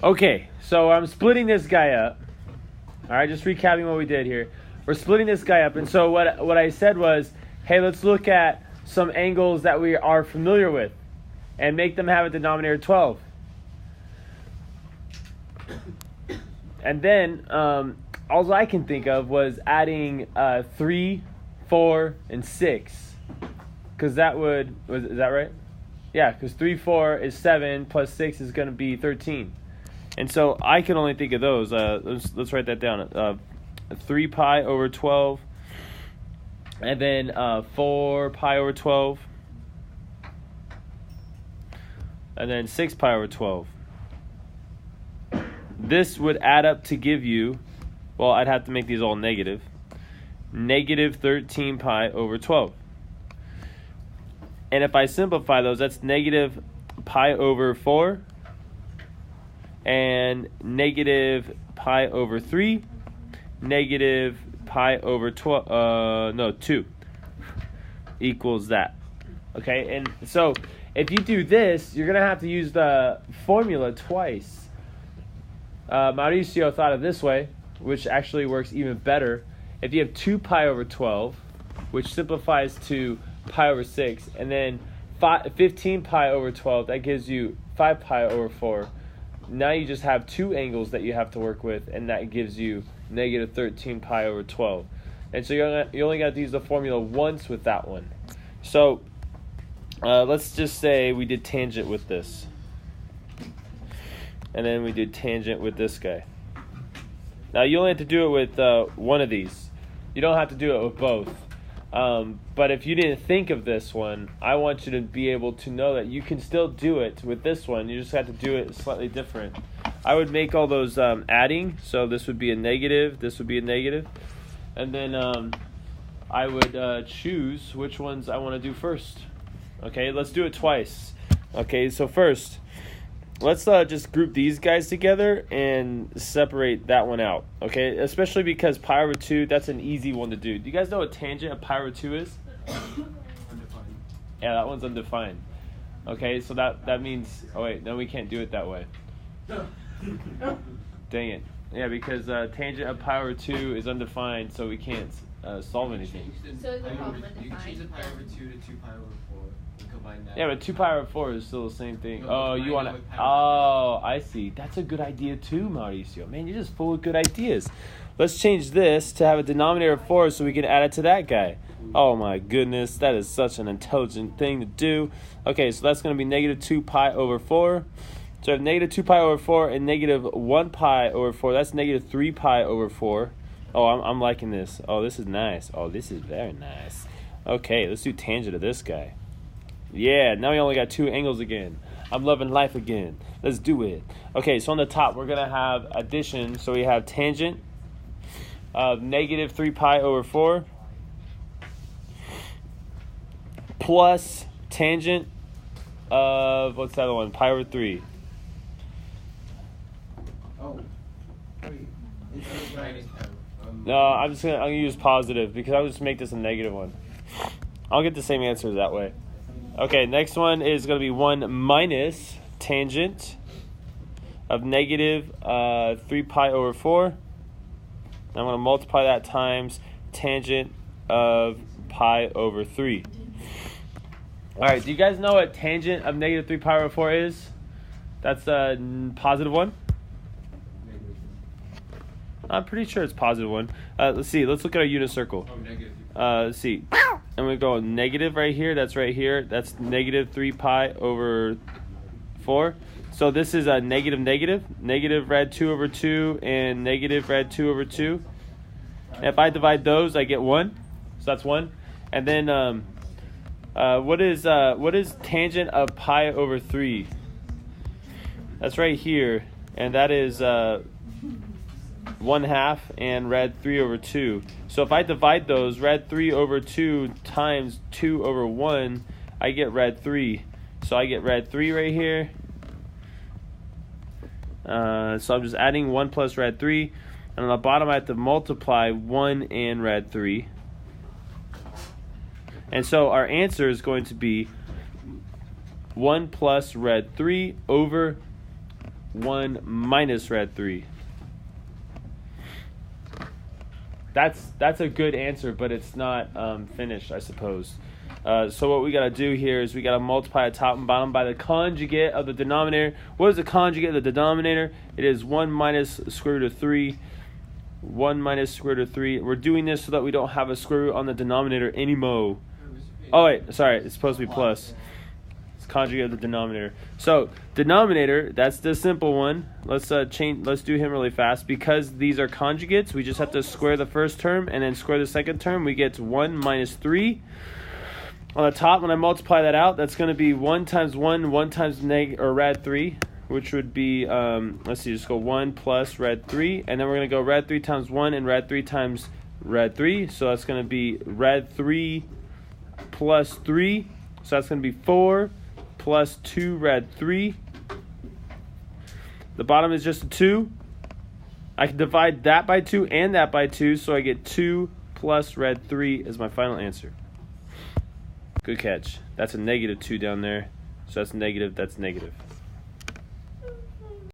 Okay, so I'm splitting this guy up. All right, just recapping what we did here. We're splitting this guy up. And so what I said was, hey, let's look at some angles that we are familiar with and make them have a denominator 12. And then all I can think of was adding 3, 4, and 6. Because that is that right? Yeah, because 3, 4 is 7 plus 6 is going to be 13. And so I can only think of those. Let's write that down. 3 pi over 12. And then 4 pi over 12. And then 6 pi over 12. This would add up to give you, well, I'd have to make these all negative. Negative 13 pi over 12. And if I simplify those, that's negative pi over 4 and negative pi over 3, negative pi over 2 equals that. Okay, and so if you do this, you're going to have to use the formula twice. Mauricio thought of this way, which actually works even better. If you have 2 pi over 12, which simplifies to pi over 6, and then 15 pi over 12, that gives you 5 pi over 4. Now you just have 2 angles that you have to work with, and that gives you negative 13 pi over 12. And so you only got to use the formula once with that one. So let's just say we did tangent with this. And then we did tangent with this guy. Now you only have to do it with one of these. You don't have to do it with both. But if you didn't think of this one, I want you to be able to know that you can still do it with this one. You just have to do it slightly different. I would make all those adding. So this would be a negative. This would be a negative. And then I would choose which ones I want to do first. Okay, let's do it twice. Okay, so first, let's just group these guys together and separate that one out, okay? Especially because pi over 2, that's an easy one to do. Do you guys know what tangent of pi over 2 is? Undefined. Yeah, that one's undefined. Okay, so that means... Oh, wait, no, we can't do it that way. Dang it. Yeah, because tangent of pi over 2 is undefined, so we can't solve anything. So is the problem You can change the pi over 2 to 2 pi over 4. That. Yeah, but 2 pi over 4 is still the same thing. No, oh, you want to... Oh, I see. That's a good idea too, Mauricio. Man, you're just full of good ideas. Let's change this to have a denominator of 4 so we can add it to that guy. Oh, my goodness. That is such an intelligent thing to do. Okay, so that's going to be negative 2 pi over 4. So I have negative 2 pi over 4 and negative 1 pi over 4. That's negative 3 pi over 4. Oh, I'm liking this. Oh, this is nice. Oh, this is very nice. Okay, let's do tangent of this guy. Yeah, now we only got 2 angles again. I'm loving life again. Let's do it. Okay, so on the top, we're going to have addition. So we have tangent of negative 3 pi over 4 plus tangent of, what's the other one? Pi over 3. Oh. No, I'm gonna use positive because I'll just make this a negative one. I'll get the same answer that way. Okay, next one is going to be 1 minus tangent of negative 3 pi over 4. I'm going to multiply that times tangent of pi over 3. All right, do you guys know what tangent of negative 3 pi over 4 is? That's a positive one. I'm pretty sure it's positive one. Let's see. Let's look at our unit circle. Oh, negative. Let's see. And we go negative right here. That's right here. That's negative 3 pi over 4. So this is a negative negative. Negative rad 2 over 2 and negative rad 2 over 2. And if I divide those, I get 1. So that's 1. And then what is tangent of pi over 3? That's right here. And that is 1/2 and rad 3 over 2. So if I divide those, rad 3 over 2 times 2 over 1, I get rad 3. So I get rad 3 right here. So I'm just adding 1 plus rad 3. And on the bottom, I have to multiply 1 and rad 3. And so our answer is going to be 1 plus rad 3 over 1 minus rad 3. That's a good answer, but it's not finished, I suppose. So what we got to do here is we got to multiply the top and bottom by the conjugate of the denominator. What is the conjugate of the denominator? It is 1 minus square root of 3. 1 minus square root of 3. We're doing this so that we don't have a square root on the denominator anymore. Oh, wait. Sorry. It's supposed to be plus. It's conjugate of the denominator. So, denominator, that's the simple one. Let's do him really fast. Because these are conjugates, we just have to square the first term and then square the second term. We get 1 minus 3. On the top, when I multiply that out, that's going to be 1 times 1 times rad 3, which would be, just go 1 plus rad 3, and then we're going to go rad 3 times 1 and rad 3 times rad 3, so that's going to be rad 3 plus 3, so that's going to be 4 plus 2 rad 3. The bottom is just a 2. I can divide that by 2 and that by 2, so I get 2 plus rad 3 is my final answer. Good catch. That's a negative 2 down there. So that's negative.